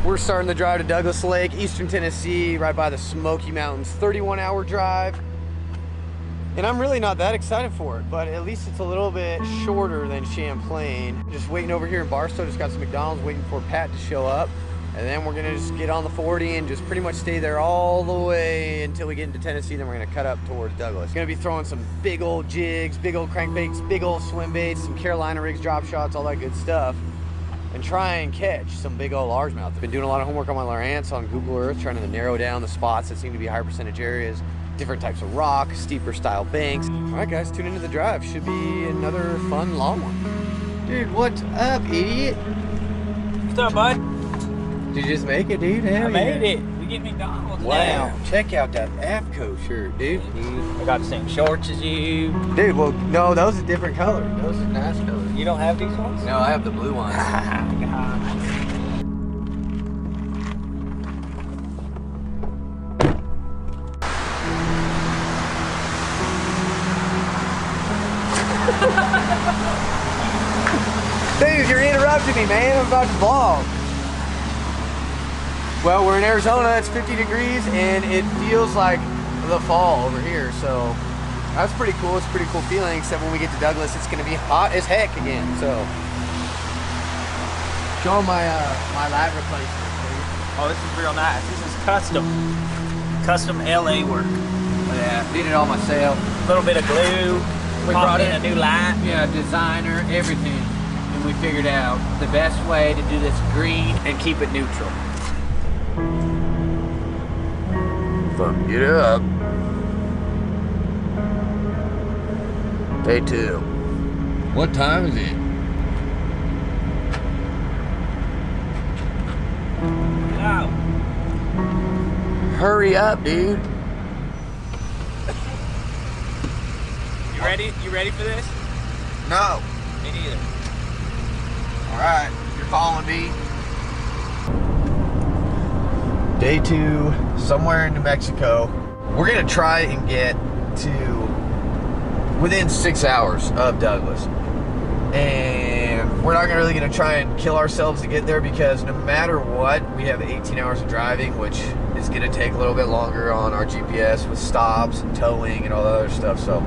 We're starting the drive to Douglas Lake, Eastern Tennessee, right by the Smoky Mountains. 31-hour drive. And I'm really not that excited for it, but at least it's a little bit shorter than Champlain. Just waiting over here in Barstow, just got some McDonald's, waiting for Pat to show up. And then we're gonna just get on the 40 and just pretty much stay there all the way until we get into Tennessee. Then we're gonna cut up towards Douglas. Gonna be throwing some big old jigs, big old crankbaits, big old swim baits, some Carolina rigs, drop shots, all that good stuff. And try and catch some big old largemouth. I've been doing a lot of homework on my Lowrance on Google Earth, trying to narrow down the spots that seem to be high percentage areas, different types of rock, steeper style banks. All right guys, tune into the drive. Should be another fun long one. Dude, what's up, idiot? What's up, bud? Did you just make it, dude? Hell I made it. We get McDonald's wow. now. Check out that AFTCO shirt, dude. I got the same shorts as you. Dude, well, no, those are different colors. Those are nice colors. You don't have these ones? No, I have the blue ones. Dude, you're interrupting me, man. I'm about to vlog. Well, we're in Arizona. It's 50 degrees, and it feels like the fall over here. So that's pretty cool. It's a pretty cool feeling. Except when we get to Douglas, it's going to be hot as heck again. So show them my light replacement, please. Oh, this is real nice. This is custom LA work. Yeah, did it all myself. A little bit of glue. We brought in a new light. Yeah, designer, everything. And we figured out the best way to do this green and keep it neutral. Fuck it up. Day 2. What time is it? Wow. Hurry up, dude. You ready for this? No. Me neither. All right, you're following me. Day 2, somewhere in New Mexico. We're gonna try and get to within 6 hours of Douglas. And we're not really gonna try and kill ourselves to get there, because no matter what, we have 18 hours of driving, which is gonna take a little bit longer on our GPS with stops and towing and all that other stuff. So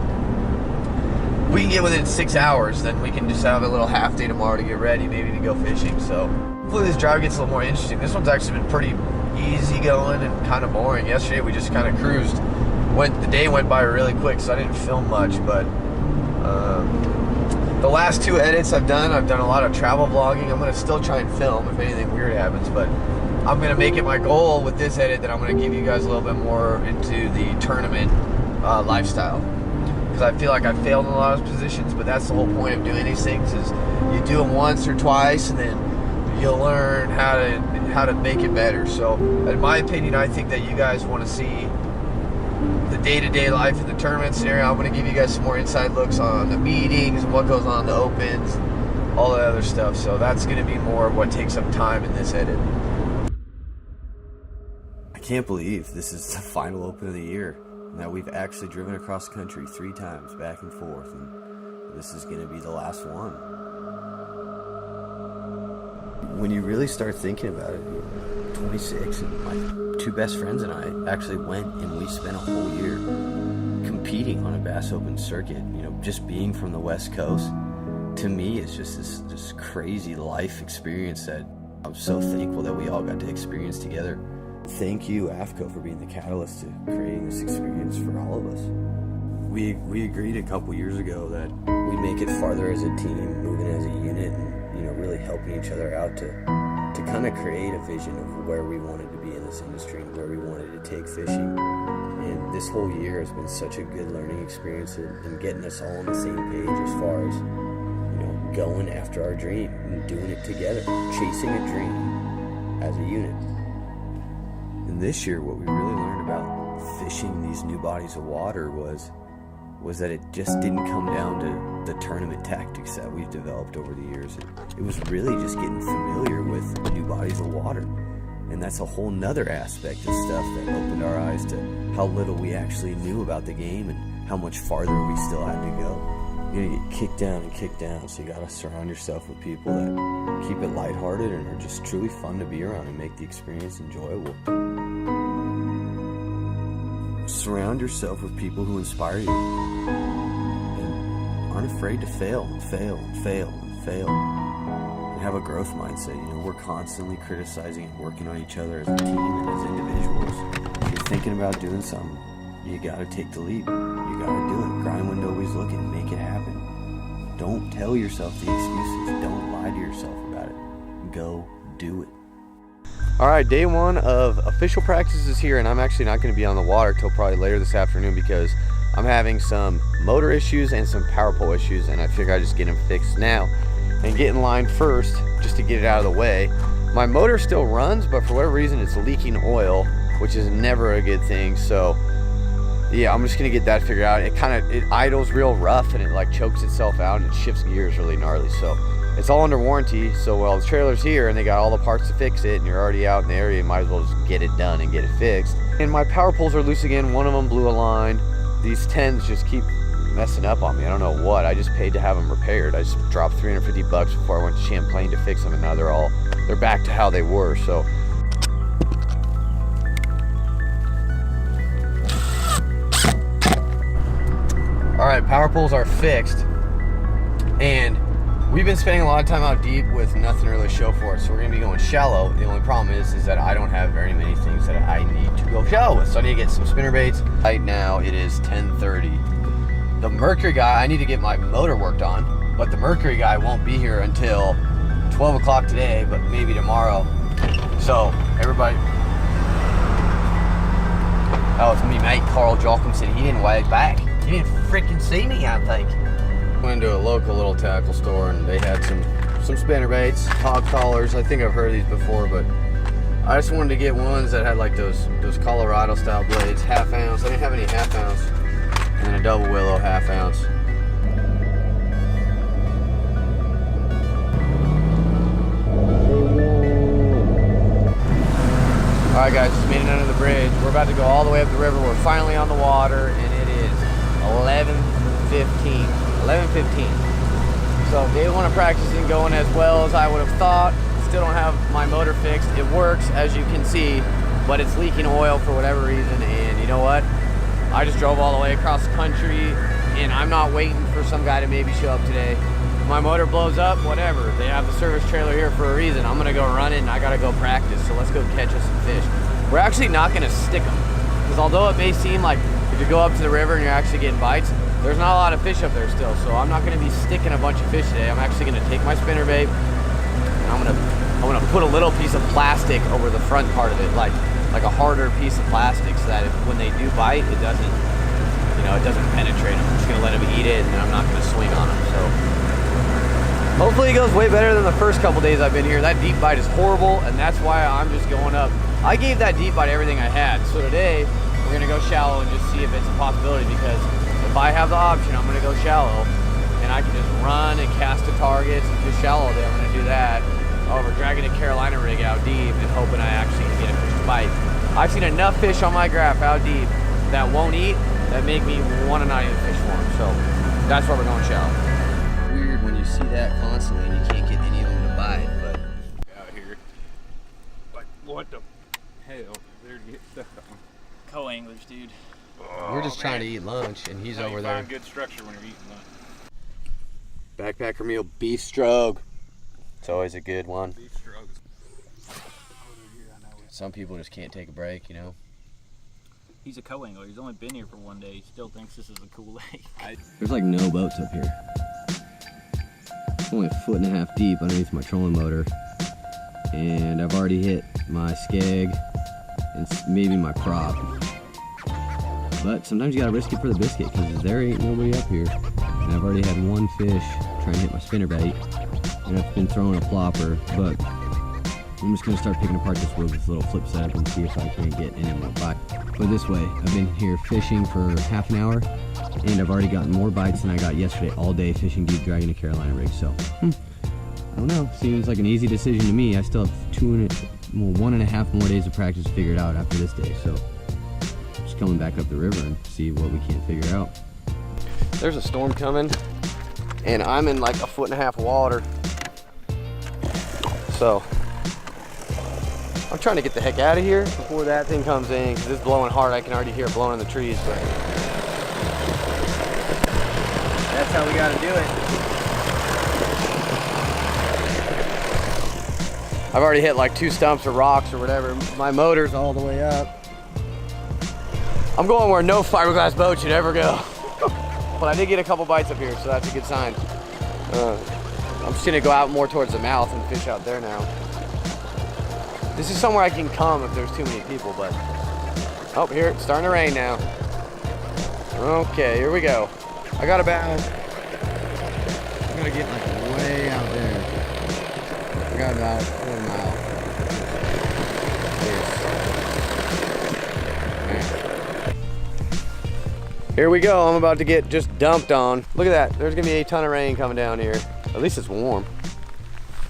if we can get within 6 hours, then we can just have a little half day tomorrow to get ready, maybe to go fishing. So hopefully this drive gets a little more interesting. This one's actually been pretty easy going and kind of boring. Yesterday we just kind of cruised. The day went by really quick, so I didn't film much, but the last 2 edits I've done a lot of travel vlogging. I'm going to still try and film if anything weird happens, but I'm going to make it my goal with this edit that I'm going to give you guys a little bit more into the tournament lifestyle. Because I feel like I failed in a lot of positions, but that's the whole point of doing these things, is you do them once or twice and then you'll learn how to make it better. So in my opinion, I think that you guys want to see the day-to-day life in the tournament scenario. I'm going to give you guys some more inside looks on the meetings and what goes on in the opens, all that other stuff. So that's going to be more of what takes up time in this edit. I can't believe this is the final open of the year. Now we've actually driven across the country 3 times back and forth, and this is going to be the last one. When you really start thinking about it, 26, and my 2 best friends and I actually went and we spent a whole year competing on a Bass Open circuit. You know, just being from the West Coast, to me, is just this crazy life experience that I'm so thankful that we all got to experience together. Thank you, AFTCO, for being the catalyst to creating this experience for all of us. We agreed a couple years ago that we'd make it farther as a team, moving as a unit, and really helping each other out to kind of create a vision of where we wanted to be in this industry and where we wanted to take fishing. And this whole year has been such a good learning experience and getting us all on the same page as far as going after our dream and doing it together, chasing a dream as a unit. And this year, what we really learned about fishing these new bodies of water was that it just didn't come down to the tournament tactics that we've developed over the years. It was really just getting familiar with new bodies of water. And that's a whole nother aspect of stuff that opened our eyes to how little we actually knew about the game and how much farther we still had to go. you're gonna get kicked down and kicked down. So you gotta surround yourself with people that keep it lighthearted and are just truly fun to be around and make the experience enjoyable. Surround yourself with people who inspire you and aren't afraid to fail and fail and fail and fail. And have a growth mindset. You know, we're constantly criticizing and working on each other as a team and as individuals. If you're thinking about doing something, you gotta take the leap. You gotta do it. Grind when nobody's looking and make it happen. Don't tell yourself the excuses. Don't lie to yourself about it. Go do it. All right, day one of official practice is here, and I'm actually not going to be on the water till probably later this afternoon because I'm having some motor issues and some power pole issues, and I figure I just get them fixed now and get in line first just to get it out of the way. My motor still runs, but for whatever reason it's leaking oil, which is never a good thing. So yeah, I'm just gonna get that figured out. It idles real rough and it like chokes itself out and it shifts gears really gnarly. So it's all under warranty. So while the trailer's here and they got all the parts to fix it and you're already out in the area, you might as well just get it done and get it fixed. And my power poles are loose again. One of them blew a line. These 10s just keep messing up on me. I don't know what. I just paid to have them repaired. I just dropped $350 before I went to Champlain to fix them, and now they're back to how they were. So all right, power poles are fixed, and we've been spending a lot of time out deep with nothing to really show for it. So we're gonna be going shallow. The only problem is that I don't have very many things that I need to go shallow with. So I need to get some spinner baits. Right now it is 10:30. The Mercury guy, I need to get my motor worked on, but the Mercury guy won't be here until 12 o'clock today, but maybe tomorrow. So everybody, oh, it's me mate, Carl Jolkinson. He didn't wave back. He didn't freaking see me, I think. Went into a local little tackle store and they had some spinner baits, hog collars. I think I've heard of these before, but I just wanted to get ones that had like those Colorado style blades, half ounce. I didn't have any half ounce. And a double willow half ounce. All right guys, just made it under the bridge. We're about to go all the way up the river. We're finally on the water and it is 11:15. So day one of practice isn't going as well as I would have thought. Still don't have my motor fixed. It works, as you can see, but it's leaking oil for whatever reason. And you know what? I just drove all the way across the country and I'm not waiting for some guy to maybe show up today. If my motor blows up, whatever. They have the service trailer here for a reason. I'm gonna go run it and I gotta go practice. So let's go catch us some fish. We're actually not gonna stick them, because although it may seem like if you go up to the river and you're actually getting bites, there's not a lot of fish up there still. So I'm not gonna be sticking a bunch of fish today. I'm actually gonna take my spinnerbait and I'm gonna put a little piece of plastic over the front part of it, like a harder piece of plastic, so that when they do bite, it doesn't penetrate them. I'm just gonna let them eat it, and then I'm not gonna swing on them. So hopefully it goes way better than the first couple days I've been here. That deep bite is horrible, and that's why I'm just going up. I gave that deep bite everything I had. So today we're gonna go shallow and just see if it's a possibility, because if I have the option, I'm gonna go shallow, and I can just run and cast to targets and just shallow there. I'm gonna do that over dragging a Carolina rig out deep and hoping I actually can get a fish to bite. I've seen enough fish on my graph out deep that won't eat, that make me want to not even fish for them. So that's why we're going shallow. Weird when you see that constantly and you can't get any of them to bite, but out here, like what the hell? There to get stuck on. Co-anglers, dude. Oh, we're just trying to eat lunch, and he's over there. Find good structure when you're eating lunch. Backpacker meal, beef stroke. It's always a good one. Beef strokes. Some people just can't take a break, you know. He's a co-angler. He's only been here for one day. He still thinks this is a cool lake. There's like no boats up here. It's only 1.5 feet deep underneath my trolling motor. And I've already hit my skeg and maybe my prop. But sometimes you gotta risk it for the biscuit, because there ain't nobody up here. And I've already had one fish try and hit my spinnerbait. And I've been throwing a flopper, but I'm just gonna start picking apart this rig with this little flip setup and see if I can get any more bite. Put it this way, I've been here fishing for half an hour, and I've already gotten more bites than I got yesterday all day fishing deep, dragging a Carolina rig. So, I don't know, seems like an easy decision to me. I still have 1.5 more days of practice figured out after this day. So, just coming back up the river and see what we can't figure out. There's a storm coming. and I'm in like 1.5 foot of water. So I'm trying to get the heck out of here before that thing comes in, because it's blowing hard. I can already hear it blowing in the trees, but that's how we gotta do it. I've already hit like 2 stumps or rocks or whatever. My motor's all the way up. I'm going where no fiberglass boat should ever go. But I did get a couple bites up here, so that's a good sign. I'm just gonna go out more towards the mouth and fish out there now. This is somewhere I can come if there's too many people, but... Oh, here, it's starting to rain now. Okay, here we go. I got about... I'm gonna get like way out there. I got about 4 miles. Here we go, I'm about to get just dumped on. Look at that, there's gonna be a ton of rain coming down here. At least it's warm.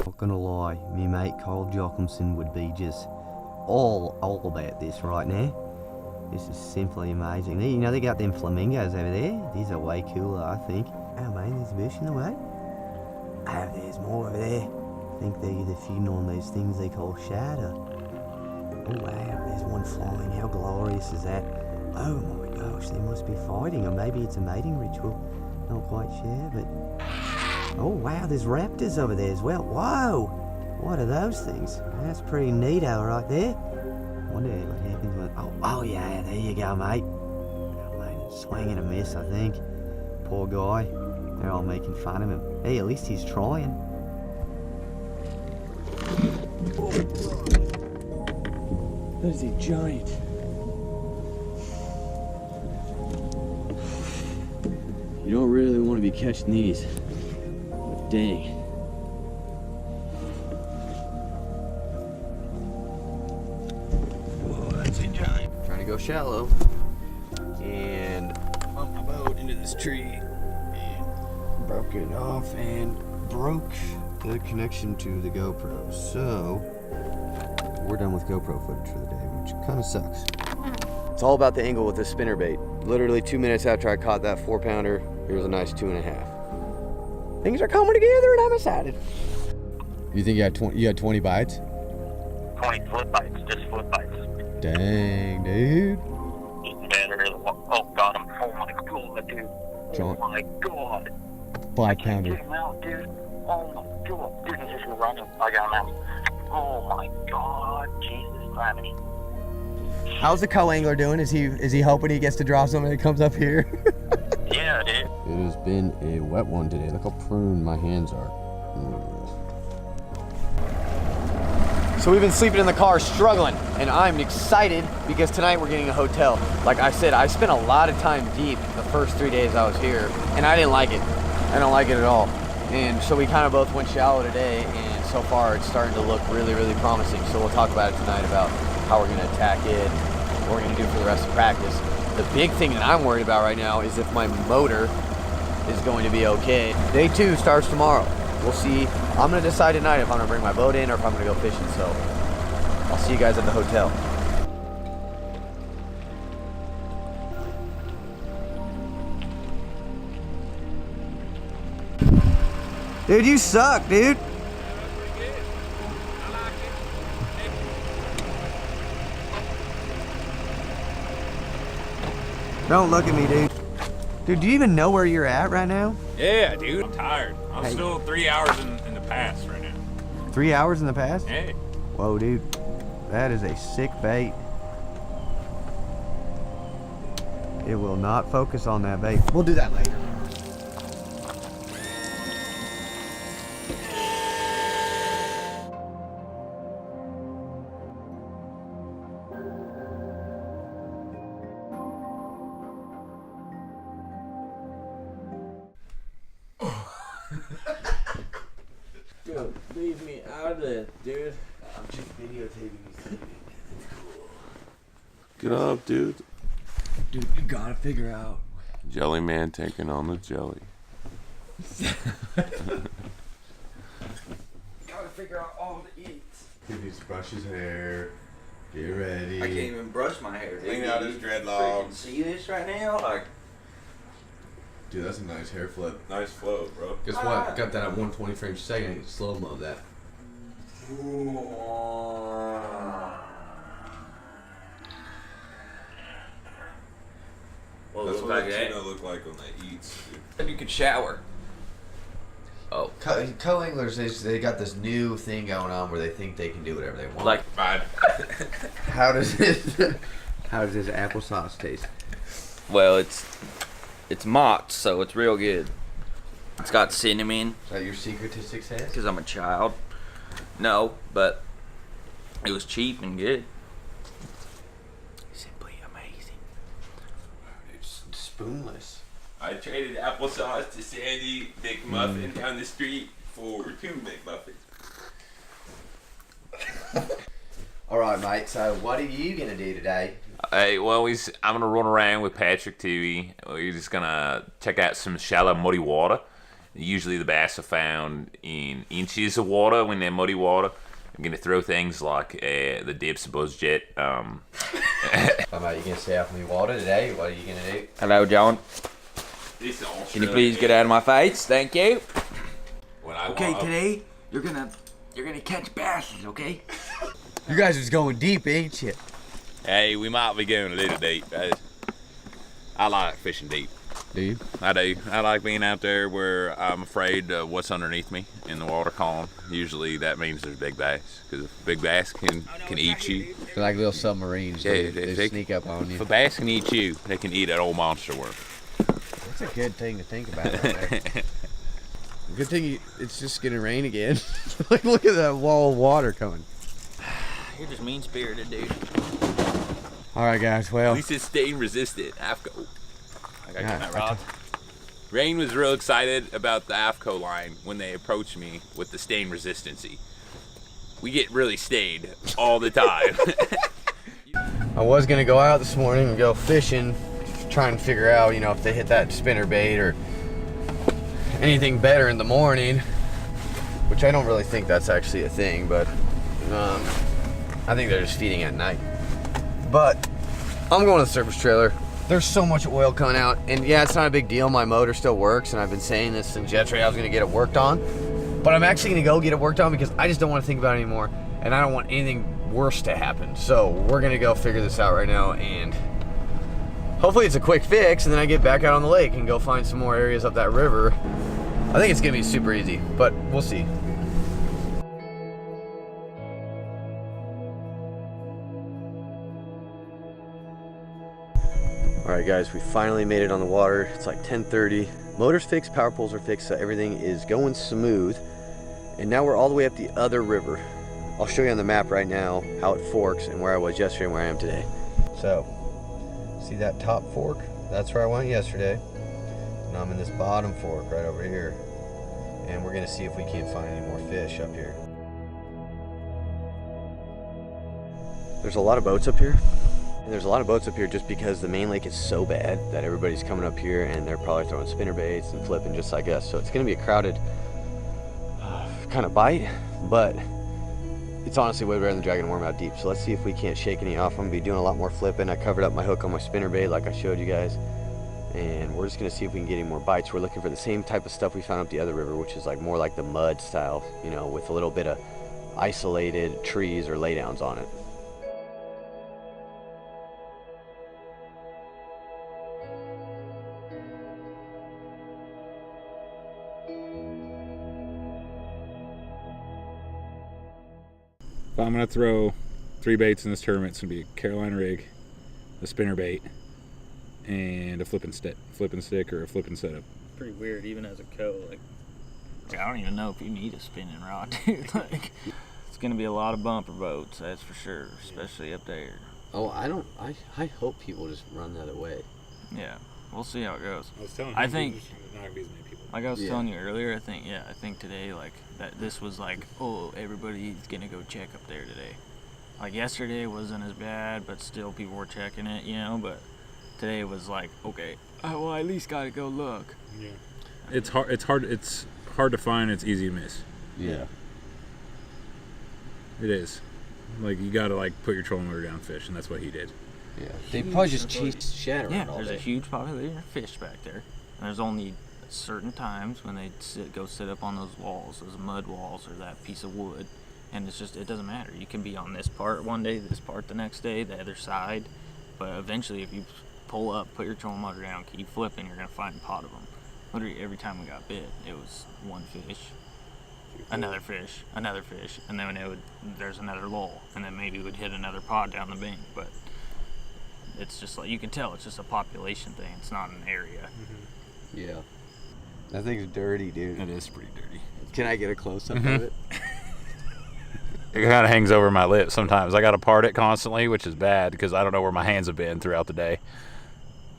Not gonna lie, me mate Kyle Jockimson would be just all about this right now. This is simply amazing. You know they got them flamingos over there? These are way cooler, I think. Oh man, there's a bush in the way. Oh, there's more over there. I think they're feeding on those things they call shadow. Oh wow, there's one flying. How glorious is that? Oh my gosh, they must be fighting, or maybe it's a mating ritual. Not quite sure, but... Oh wow, there's raptors over there as well. Whoa! What are those things? That's pretty neato right there. I wonder what happens when... Oh yeah, there you go, mate. Oh, mate, swing and a miss, I think. Poor guy. They're all making fun of him. Hey, at least he's trying. That is a giant. You don't really want to be catching these. But dang. Whoa, that's a giant. Trying to go shallow. And bumped my boat into this tree. And broke it off and broke the connection to the GoPro. So, we're done with GoPro footage for the day, which kind of sucks. It's all about the angle with this spinnerbait. Literally 2 minutes after I caught that 4-pounder, here's a nice 2.5. Things are coming together and I'm excited. You think you had 20 bites? 20 foot bites, just foot bites. Dang, dude. Better. Oh, got him. Oh my god, dude. Oh my god. 5-pounder. Get him out, dude. Oh my god. Dude, he's just running. I got him out. Oh my god. Jesus Christ. How's the co-angler doing? Is he hoping he gets to draw something that comes up here? Yeah, dude. It has been a wet one today. Look how pruned my hands are. So we've been sleeping in the car struggling, and I'm excited because tonight we're getting a hotel. Like I said, I spent a lot of time deep the first 3 days I was here, and I didn't like it. I don't like it at all. And so we kind of both went shallow today, and so far it's starting to look really, really promising. So we'll talk about it tonight about how we're gonna attack it, what we're gonna do for the rest of practice. The big thing that I'm worried about right now is if my motor is going to be okay. Day 2 starts tomorrow. We'll see. I'm gonna decide tonight if I'm gonna bring my boat in or if I'm gonna go fishing. So I'll see you guys at the hotel. Dude, you suck, dude. Don't look at me, dude. Dude, do you even know where you're at right now? Yeah, dude. I'm tired. I'm still 3 hours in the past right now. 3 hours in the past? Hey. Whoa, dude. That is a sick bait. It will not focus on that bait. We'll do that later. Dude, leave me out of this, dude. I'm just videotaping you. Get up, dude. Dude, you gotta figure out. Jelly man taking on the jelly. Gotta figure out all the eats. He needs to brush his hair. Get ready. I can't even brush my hair. Clean out his dreadlocks. See this right now? Like, Dude, that's a nice hair flip. Nice flow, bro. Guess what? Got that at 120 frames per second. Slow-mo that. That's what a tuna look like when they eat. And you can shower. Oh, co-anglers, they got this new thing going on where they think they can do whatever they want. Like, how does this applesauce taste? Well, it's mocked, so it's real good. It's got cinnamon. Is that your secret to success? Because I'm a child. No, but it was cheap and good. Simply amazing. It's spoonless. I traded applesauce to Sandy McMuffin down the street for 2 McMuffins. All right, mate. So, what are you gonna do today? Hey, well, I'm gonna run around with Patrick too. We're just gonna check out some shallow, muddy water. Usually the bass are found in inches of water when they're muddy water. I'm gonna throw things like the dips, buzz jet. How about you gonna stay off me water today? What are you gonna do? Hello, John. This is Can you please get out of my face? Thank you. Okay, today you're gonna catch basses, okay? You guys is going deep, ain't you? Hey, we might be going a little deep. I like fishing deep. Do you? I do. I like being out there where I'm afraid of what's underneath me in the water column. Usually that means there's big bass, because big bass can eat you. They're like little submarines. Yeah, they sneak up on you. If a bass can eat you, they can eat that old monster worm. That's a good thing to think about. Right there. Good thing it's just gonna rain again. Like, look at that wall of water coming. You're just mean-spirited, dude. All right, guys. Well, At least it's stain resistant. AFTCO. I gotta get Yeah, that rod. Rain was real excited about the AFTCO line when they approached me with the stain resistancy. We get really stained all the time. I was gonna go out this morning and go fishing, try and figure out, if they hit that spinner bait or anything better in the morning, which I don't really think that's actually a thing, but I think they're just feeding at night. But I'm going to the surface trailer. There's so much oil coming out, and yeah, it's not a big deal. My motor still works, and I've been saying this since yesterday I was gonna get it worked on. But I'm actually gonna go get it worked on because I just don't want to think about it anymore, and I don't want anything worse to happen. So we're gonna go figure this out right now, and hopefully it's a quick fix, and then I get back out on the lake and go find some more areas up that river. I think it's gonna be super easy, but we'll see. Alright guys, we finally made it on the water. It's like 10:30. Motor's fixed, power poles are fixed, so everything is going smooth. And now we're all the way up the other river. I'll show you on the map right now how it forks and where I was yesterday and where I am today. So, see that top fork? That's where I went yesterday. And I'm in this bottom fork right over here. And we're gonna see if we can't find any more fish up here. There's a lot of boats up here. And there's a lot of boats up here just because the main lake is so bad that everybody's coming up here and they're probably throwing spinner baits and flipping just like us. So it's gonna be a crowded kind of bite, but it's honestly way better than dragging a worm out deep. So let's see if we can't shake any off. I'm gonna be doing a lot more flipping. I covered up my hook on my spinner bait like I showed you guys. And we're just gonna see if we can get any more bites. We're looking for the same type of stuff we found up the other river, which is like more like the mud style, with a little bit of isolated trees or laydowns on it. If I'm gonna throw 3 baits in this tournament, it's gonna be a Carolina rig, a spinner bait, and a flipping stick or a flipping setup. Pretty weird, even as a co. Like, I don't even know if you need a spinning rod, dude. Like, it's gonna be a lot of bumper boats, that's for sure, especially up there. Oh, I hope people just run the other way. Yeah, we'll see how it goes. I was telling I think, there's not gonna be as many people. like I was telling you earlier, I think today, like, that this was like, oh, everybody's gonna go check up there today. Like, yesterday wasn't as bad, but still people were checking it, but today was like, okay, well, I at least gotta go look. Yeah. It's hard to find, it's easy to miss. Yeah. It is. Like, you gotta put your trolling motor down and fish, and that's what he did. Yeah. They probably just chased shad around all there's day. a huge population of fish back there. And there's only certain times when they go sit up on those walls, those mud walls, or that piece of wood, and it's just, it doesn't matter. You can be on this part one day, this part the next day, the other side, but eventually if you pull up, put your trolling motor down, keep flipping, you're gonna find a pot of them. Literally every time we got bit, it was one fish, another fish, and then there's another lull, and then maybe we'd hit another pod down the bank. But it's just like, you can tell it's just a population thing. It's not an area. Yeah. That thing's dirty, dude. It is pretty dirty. Can I get a close-up of it? It kind of hangs over my lips sometimes. I got to part it constantly, which is bad because I don't know where my hands have been throughout the day.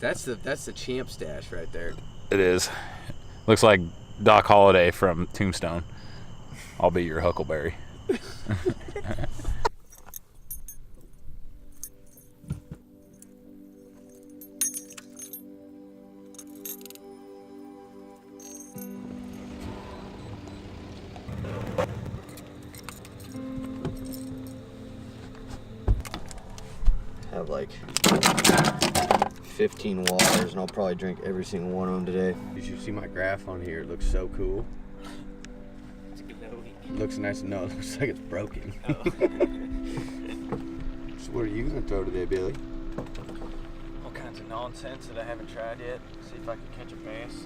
That's the champ stash right there. It is. Looks like Doc Holliday from Tombstone. I'll be your Huckleberry. Have like 15 waters, and I'll probably drink every single one of them today. You should see my graph on here. It looks so cool. It looks nice and no, it looks like it's broken. Oh. So what are you gonna throw today, Billy? All kinds of nonsense that I haven't tried yet. See if I can catch a bass.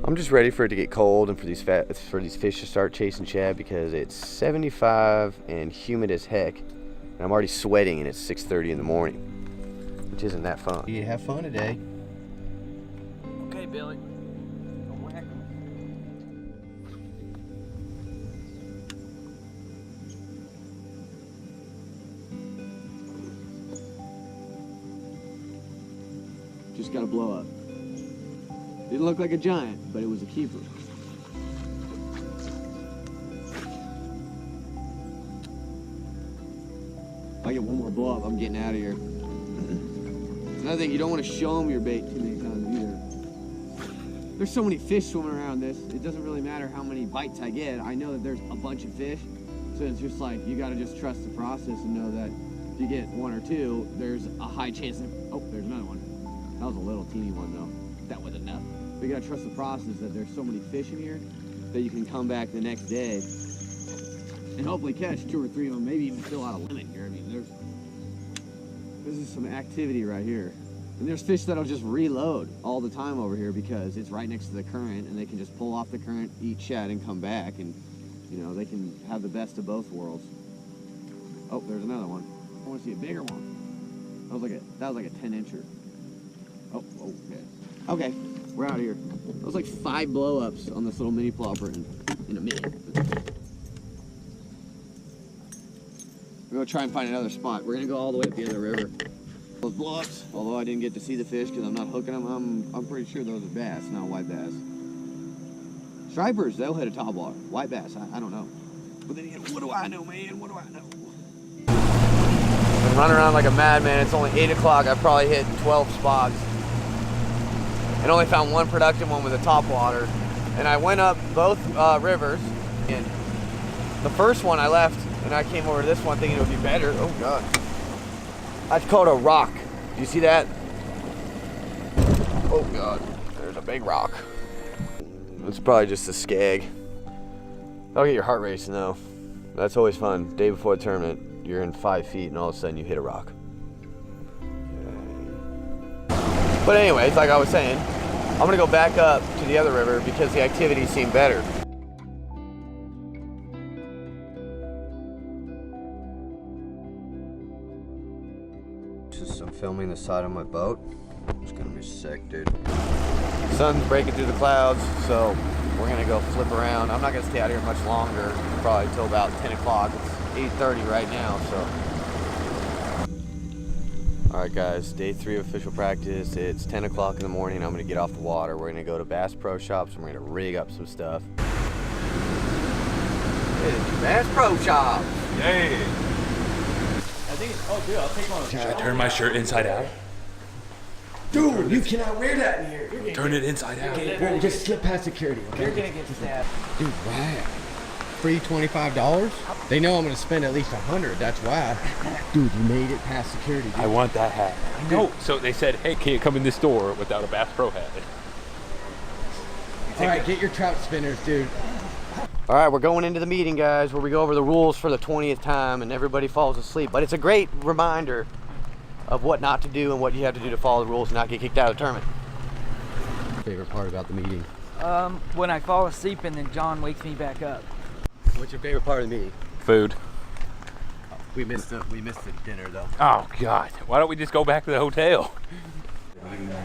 I'm just ready for it to get cold and for these fish to start chasing shad, because it's 75 and humid as heck. And I'm already sweating and it's 6:30 in the morning, which isn't that fun. You have fun today. Okay, Billy. Just got to blow up. Didn't look like a giant, but it was a keeper. If I get one more blow up, I'm getting out of here. Another thing, you don't want to show them your bait too many times either. There's so many fish swimming around this, it doesn't really matter how many bites I get. I know that there's a bunch of fish, so it's just like, you got to just trust the process and know that if you get one or two, there's a high chance that, oh, there's another one. That was a little teeny one though. That wasn't enough. But you got to trust the process that there's so many fish in here that you can come back the next day and hopefully catch 2 or 3 of them, maybe even fill out a limit here. I mean, this is some activity right here. And there's fish that'll just reload all the time over here because it's right next to the current, and they can just pull off the current, eat shad, and come back, and you know, they can have the best of both worlds. Oh, there's another one. I want to see a bigger one. That was like a 10-incher. Oh, okay. Okay, we're out of here. That was like 5 blow-ups on this little mini plopper in a minute. We're gonna try and find another spot. We're gonna go all the way up the other river. Those blow-ups, although I didn't get to see the fish because I'm not hooking them, I'm pretty sure those are bass, not white bass. Stripers, they'll hit a top water. White bass, I don't know. But then again, what do I know, man? What do I know? Been running around like a madman. It's only 8 o'clock. I've probably hit 12 spots. And only found one productive one with a top water. And I went up both rivers. And the first one I left, and I came over to this one thinking it would be better. Oh God. That's called a rock. Do you see that? Oh God, there's a big rock. It's probably just a skag. That'll get your heart racing though. That's always fun. Day before the tournament, you're in 5 feet and all of a sudden you hit a rock. But anyways, like I was saying, I'm gonna go back up to the other river because the activities seem better. Just some filming the side of my boat. It's gonna be sick, dude. Sun's breaking through the clouds, so we're gonna go flip around. I'm not gonna stay out here much longer, probably till about 10 o'clock. It's 8:30 right now, so. All right, guys, day 3 of official practice. It's 10 o'clock in the morning. I'm gonna get off the water. We're gonna go to Bass Pro Shops and we're gonna rig up some stuff. It's Bass Pro Shops. Yay! I think it's, oh dude, I'll take one. Should I turn my shirt inside out? Dude, you cannot wear that in here. Turn it inside out. Bro, just slip past security, okay? You're gonna get stabbed. Dude, why? Free $25? They know I'm gonna spend at least $100, that's why. Dude, you made it past security, dude. I want that hat. I know. So they said, hey, can't come in this store without a Bass Pro hat. All right, get your trout spinners, dude. All right, we're going into the meeting, guys, where we go over the rules for the 20th time and everybody falls asleep. But it's a great reminder of what not to do and what you have to do to follow the rules and not get kicked out of the tournament. Favorite part about the meeting? When I fall asleep and then John wakes me back up. What's your favorite part of the meeting? Food. We missed the dinner though. Oh God! Why don't we just go back to the hotel?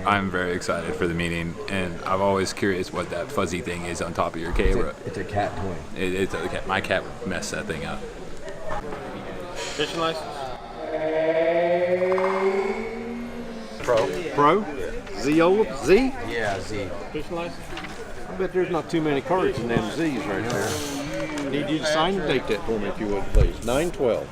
I'm very excited for the meeting, and I'm always curious what that fuzzy thing is on top of your camera. It's a cat toy. It's a cat. My cat would mess that thing up. Fishing license? Pro? Z? Yeah, Z. Fishing license? I bet there's not too many cards in them Z's right there. Need you to sign and date that for me if you would, please. 9/12.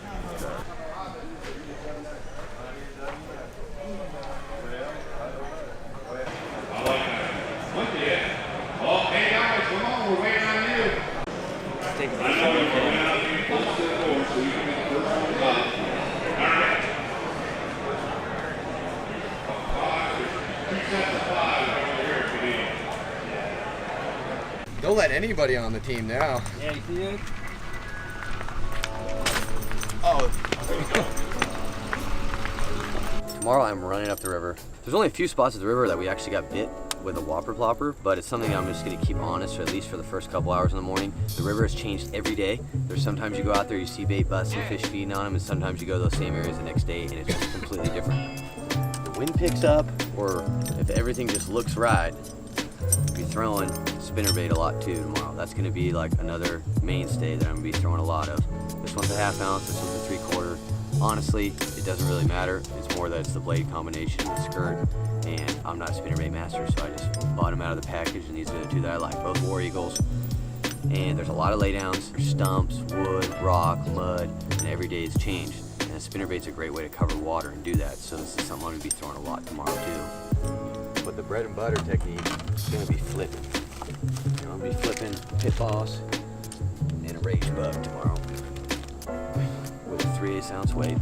Don't let anybody on the team now. Yeah, you see it? Oh. Tomorrow I'm running up the river. There's only a few spots at the river that we actually got bit with a whopper plopper, but it's something I'm just gonna keep honest, or at least for the first couple hours in the morning. The river has changed every day. There's sometimes you go out there, you see bait busts and fish feeding on them, and sometimes you go to those same areas the next day and it's just completely different. The wind picks up, or if everything just looks right, be throwing spinnerbait a lot too tomorrow. That's gonna be like another mainstay that I'm gonna be throwing a lot of. This one's a 1/2 ounce, this one's a 3/4. Honestly, it doesn't really matter. It's more that it's the blade combination and the skirt, and I'm not a spinnerbait master, so I just bought them out of the package, and these are the two that I like, both War Eagles. And there's a lot of laydowns. There's stumps, wood, rock, mud, and every day is changed. And a spinnerbait's a great way to cover water and do that, so this is something I'm gonna be throwing a lot tomorrow too. But the bread and butter technique is gonna be flipping. You know, I'm gonna be flipping pit boss and a rage bug tomorrow with a 3/8 ounce weight.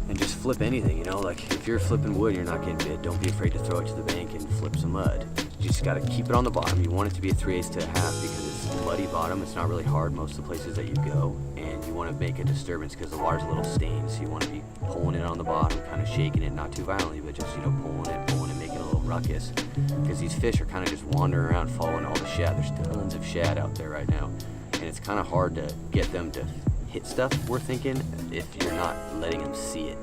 And just flip anything, you know, like if you're flipping wood and you're not getting bit, don't be afraid to throw it to the bank and flip some mud. You just gotta keep it on the bottom. You want it to be a 3/8 to a 1/2 because it's muddy bottom. It's not really hard most of the places that you go, and you want to make a disturbance because the water's a little stained, so you want to be pulling it on the bottom, kind of shaking it, not too violently, but just, you know, pulling it, making a little ruckus, because these fish are kind of just wandering around following all the shad. There's tons of shad out there right now, and it's kind of hard to get them to hit stuff, we're thinking, if you're not letting them see it.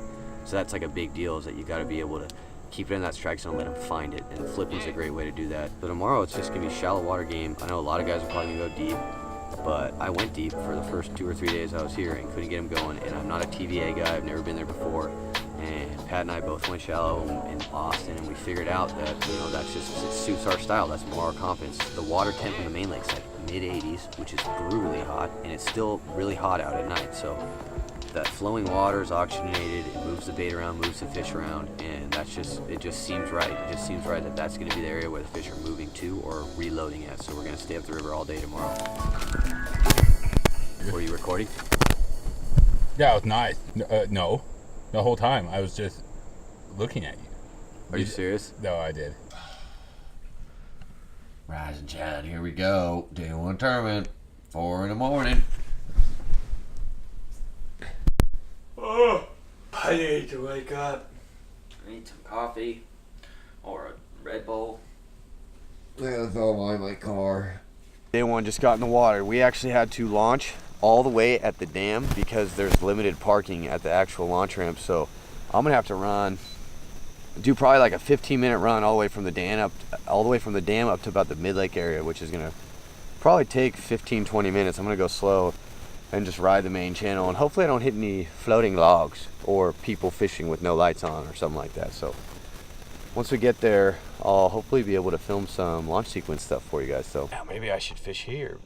So that's like a big deal, is that you got to be able to keep it in that strike zone, let them find it, and flipping's a great way to do that. But tomorrow it's just gonna be a shallow water game. I know a lot of guys are probably gonna go deep, but I went deep for the first 2 or 3 days I was here and couldn't get them going, and I'm not a TVA guy, I've never been there before. And Pat and I both went shallow in Austin, and we figured out that, you know, that's just, it suits our style, that's more our confidence. The water temp in the main lake's like mid-80s, which is brutally hot, and it's still really hot out at night, so that flowing water is oxygenated, it moves the bait around, moves the fish around, and that's just, it just seems right. It just seems right that that's going to be the area where the fish are moving to or reloading at, so we're going to stay up the river all day tomorrow. Were you recording? Yeah, it was nice. No, the whole time I was just looking at you. Are you serious? No, I did. Rise and shine, here we go. Day 1 tournament, 4 in the morning. Oh, I need to wake up. I need some coffee or a Red Bull. Yeah, that's all in my car. Day 1 just got in the water. We actually had to launch all the way at the dam because there's limited parking at the actual launch ramp. So I'm gonna have to do probably like a 15-minute run all the way from the dam up to about the mid-lake area, which is gonna probably take 15-20 minutes. I'm gonna go slow and just ride the main channel, and hopefully I don't hit any floating logs or people fishing with no lights on or something like that. So once we get there, I'll hopefully be able to film some launch sequence stuff for you guys. So yeah, maybe I should fish here.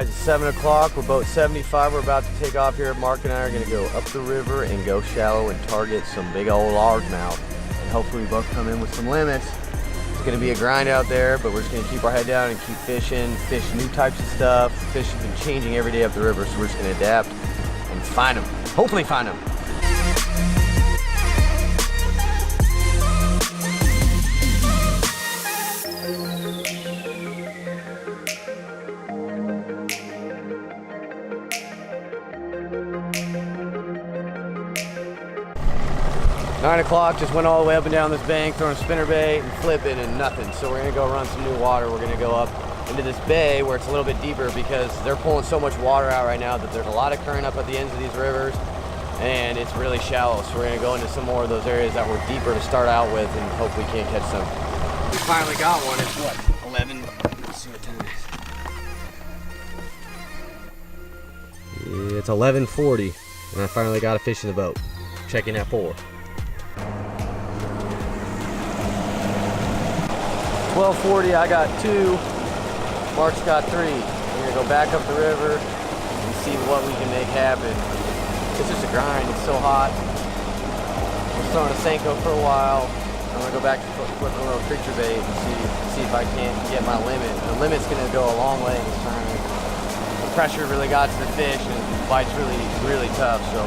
guys, it's 7 o'clock. We're boat 75. We're about to take off here. Mark and I are gonna go up the river and go shallow and target some big old largemouth. And hopefully we both come in with some limits. It's gonna be a grind out there, but we're just gonna keep our head down and keep fishing, fish new types of stuff. Fish have been changing every day up the river, so we're just gonna adapt and find them. Hopefully find them. 9 o'clock, just went all the way up and down this bank, throwing a spinnerbait and flipping and nothing. So we're gonna go run some new water. We're gonna go up into this bay where it's a little bit deeper because they're pulling so much water out right now that there's a lot of current up at the ends of these rivers and it's really shallow. So we're gonna go into some more of those areas that were deeper to start out with and hope we can catch some. We finally got one. It's what, 11? Let's see what time it is. It's 11:40 and I finally got a fish in the boat. Checking at 4. 12:40, I got 2, Mark's got 3. We're gonna go back up the river and see what we can make happen. It's just a grind, it's so hot. We're throwing a Senko for a while. I'm gonna go back to flipping a little creature bait and see if I can't get my limit. The limit's gonna go a long way this time. The pressure really got to the fish and the bite's really tough, so.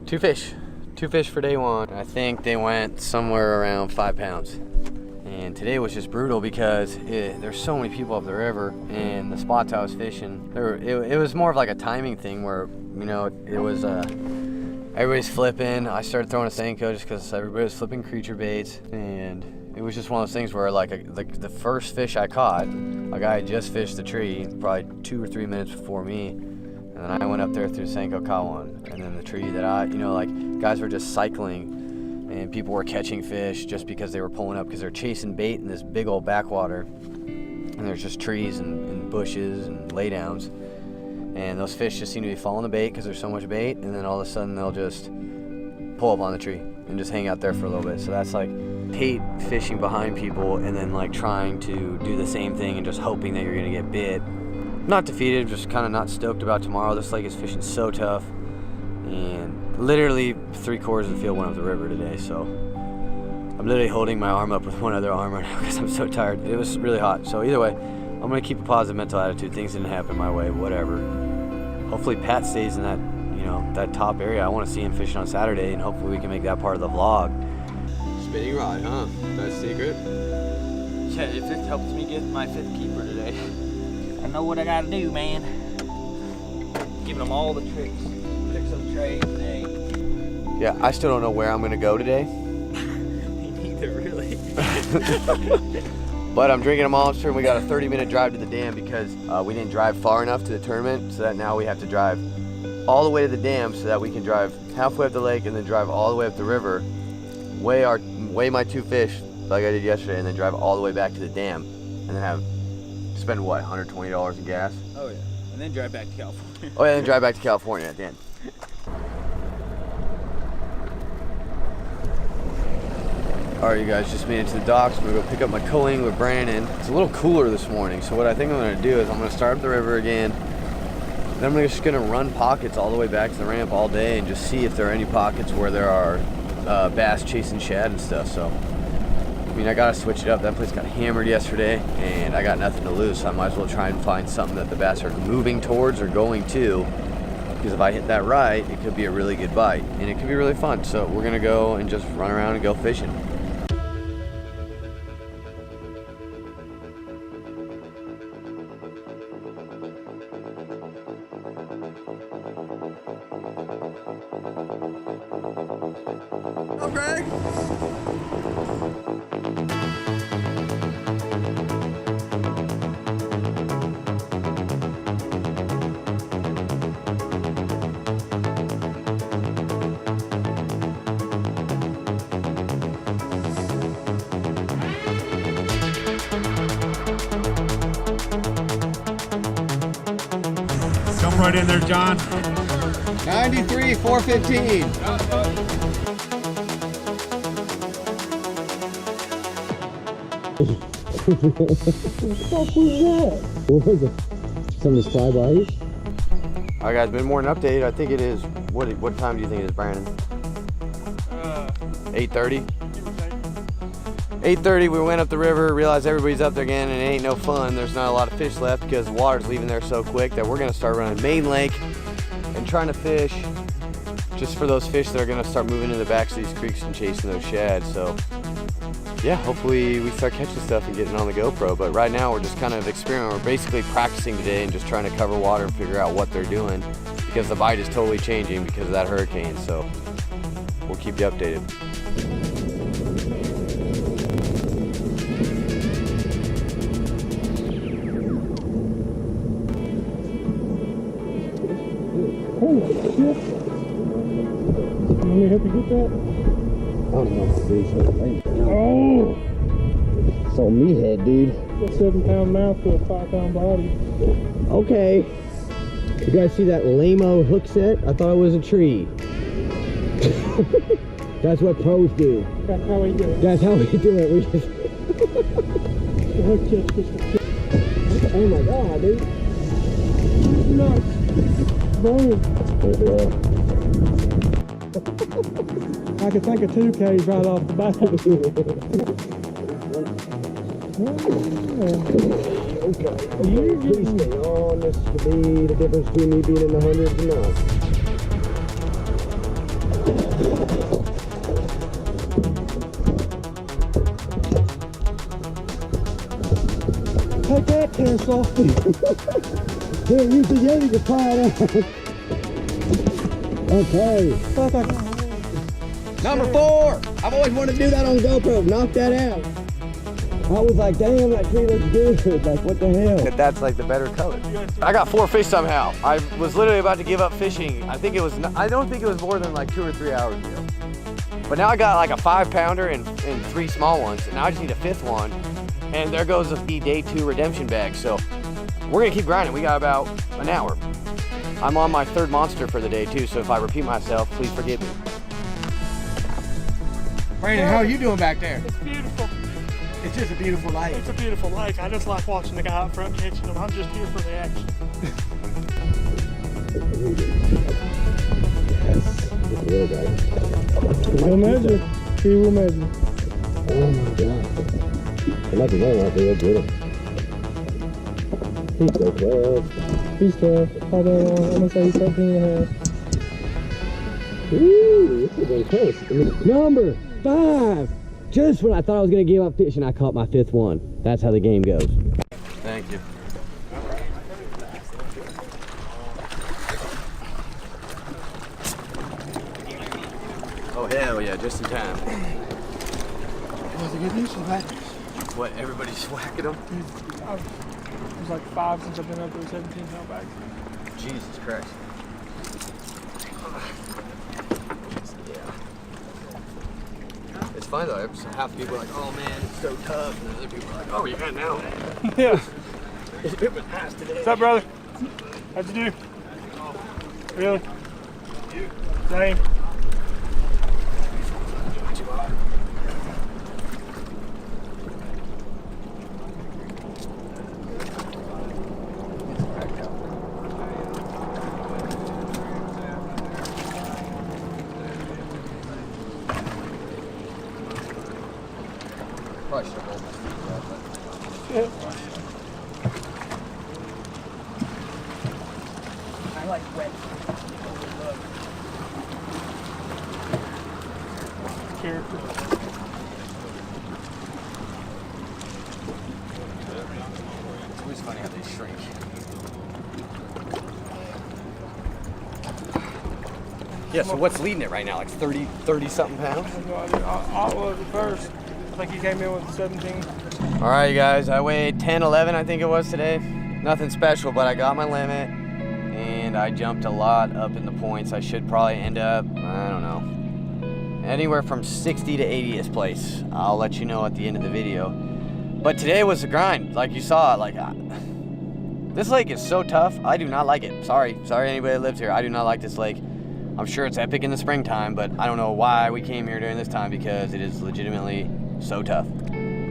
2 fish. 2 fish for day 1. I think they went somewhere around 5 pounds. And today was just brutal because there's so many people up the river and the spots I was fishing, it was more of like a timing thing where, you know, it was everybody's flipping. I started throwing a Senko just because everybody was flipping creature baits, and it was just one of those things where like the first fish I caught, a guy had just fished the tree probably 2 or 3 minutes before me. And then I went up there through Senko, caught one. And then the tree that like guys were just cycling and people were catching fish just because they were pulling up because they're chasing bait in this big old backwater. And there's just trees and bushes and laydowns. And those fish just seem to be following the bait because there's so much bait. And then all of a sudden they'll just pull up on the tree and just hang out there for a little bit. So that's like, hate fishing behind people and then like trying to do the same thing and just hoping that you're gonna get bit. Not defeated, just kind of not stoked about tomorrow. This lake is fishing so tough. And literally 3/4 of the field went up the river today, so I'm literally holding my arm up with one other arm right now because I'm so tired. It was really hot. So either way, I'm gonna keep a positive mental attitude. Things didn't happen my way, whatever. Hopefully Pat stays in that, that top area. I want to see him fishing on Saturday, and hopefully we can make that part of the vlog. Spinning rod, huh? That's secret? Yeah, if it helps me get my 5th keeper today. I know what I gotta do, man. Giving them all the tricks of the trade today. Yeah, I still don't know where I'm gonna go today. Me neither, really. But I'm drinking a Monster, and we got a 30-minute drive to the dam because we didn't drive far enough to the tournament, so that now we have to drive all the way to the dam so that we can drive halfway up the lake and then drive all the way up the river, weigh my 2 fish like I did yesterday, and then drive all the way back to the dam, and then spend what, $120 in gas? Oh yeah, and then drive back to California. Oh yeah, and then drive back to California at the end. Alright, you guys, just made it to the docks. I'm gonna go pick up my culling with Brandon. It's a little cooler this morning, so what I think I'm gonna do is I'm gonna start up the river again. Then I'm just gonna run pockets all the way back to the ramp all day and just see if there are any pockets where there are bass chasing shad and stuff. So, I mean, I gotta switch it up. That place got hammered yesterday, and I got nothing to lose, so I might as well try and find something that the bass are moving towards or going to. Because if I hit that right, it could be a really good bite, and it could be really fun. So we're gonna go and just run around and go fishing. Oh, Greg! Jump right in there, John. 93, 415. What was it? Something just fly by you? All right, guys, been more an update. I think it is, what time do you think it is, Brandon? 8:30? 8:30, we went up the river, realized everybody's up there again, and it ain't no fun. There's not a lot of fish left because the water's leaving there so quick that we're gonna start running main lake and trying to fish just for those fish that are gonna start moving in the backs of these creeks and chasing those shad. So yeah, hopefully we start catching stuff and getting on the GoPro. But right now we're just kind of experimenting. We're basically practicing today and just trying to cover water and figure out what they're doing because the bite is totally changing because of that hurricane. So we'll keep you updated. Holy shit. Let me help you get that. I don't know how big it's Oh! It's on me head, dude. A 7-pound mouth with a 5-pound body. Okay. You guys see that lame-o hook set? I thought it was a tree. That's what pros do. That's how we do it. That's how we do it. We just... The hook set's just a shit. Oh my god, dude. Nuts. Boom. I could take a 2K right off the bat. Okay. Please stay on. This could be the difference between me being in the hundreds and not. Take that, Tesla. Here, use the Yeti to pry it out. Okay. Number 4. I've always wanted to do that on GoPro. Knock that out. I was like, damn, that tree looks good. Like, what the hell? That's like the better color. I got 4 fish somehow. I was literally about to give up fishing. I don't think it was more than like 2 or 3 hours ago. But now I got like a 5-pounder and 3 small ones. And now I just need a 5th one. And there goes the day 2 redemption bag. So we're gonna keep grinding. We got about an hour. I'm on my 3rd monster for the day too. So if I repeat myself, please forgive me. Brandon, how are you doing back there? It's beautiful. It's just a beautiful lake. It's a beautiful lake. I just like watching the guy up front catching them. I'm just here for the action. We'll measure. He will measure. Oh my god. I'm not going out there, get him. He's so 12. He's 12. Although I'm gonna say he's 13 and a half. Ooh, this is getting close. Number 5. Just when I thought I was going to give up fishing, I caught my 5th one. That's how the game goes. Thank you. Oh, hell yeah, just in time. What's the good news of that? What, everybody's whacking them? There's like 5 since I've been up there, 17-pound bags. Jesus Christ. It's funny though, half the people are like, oh man, it's so tough, and other people are like, oh yeah, now. Yeah. It was nice today. What's up, brother? How'd you do? Really? Same. I like wet. Character. It's always funny how they shrink. Yeah, so what's leading it right now? Like 30 something pounds? I have no idea. I was at first. I think he came in with 17. All right, you guys, I weighed 10, 11, I think it was today. Nothing special, but I got my limit, and I jumped a lot up in the points. I should probably end up, I don't know, anywhere from 60 to 80th place. I'll let you know at the end of the video. But today was a grind, like you saw. Like, this lake is so tough. I do not like it. Sorry anybody that lives here. I do not like this lake. I'm sure it's epic in the springtime, but I don't know why we came here during this time because it is legitimately so tough.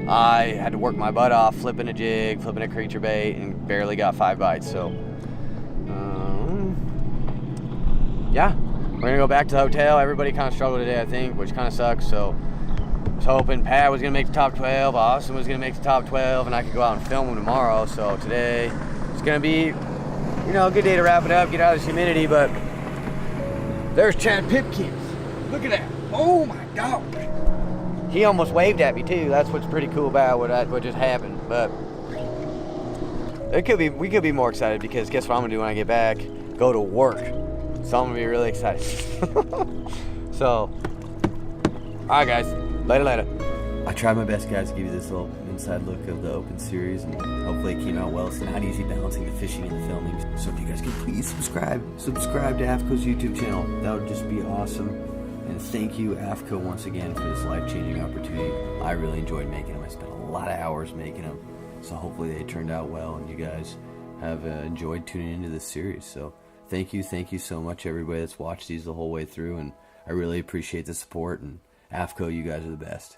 I had to work my butt off flipping a jig, flipping a creature bait, and barely got 5 bites. So, yeah, we're gonna go back to the hotel. Everybody kind of struggled today, I think, which kind of sucks. So, I was hoping Pat was gonna make the top 12, Austin was gonna make the top 12, and I could go out and film them tomorrow. So today, it's gonna be, you know, a good day to wrap it up, get out of this humidity. But there's Chad Pipkins. Look at that! Oh my God! He almost waved at me too. That's what's pretty cool about what just happened. But we could be more excited, because guess what I'm gonna do when I get back? Go to work. So I'm gonna be really excited. So, all right, guys. Later. I tried my best, guys, to give you this little inside look of the Open Series, and hopefully it came out well. It's not easy balancing the fishing and the filming. So if you guys could please subscribe to AFTCO's YouTube channel, that would just be awesome. And thank you, AFTCO, once again for this life-changing opportunity. I really enjoyed making them. I spent a lot of hours making them. So hopefully they turned out well, and you guys have enjoyed tuning into this series. So thank you so much, everybody that's watched these the whole way through, and I really appreciate the support. And AFTCO, you guys are the best.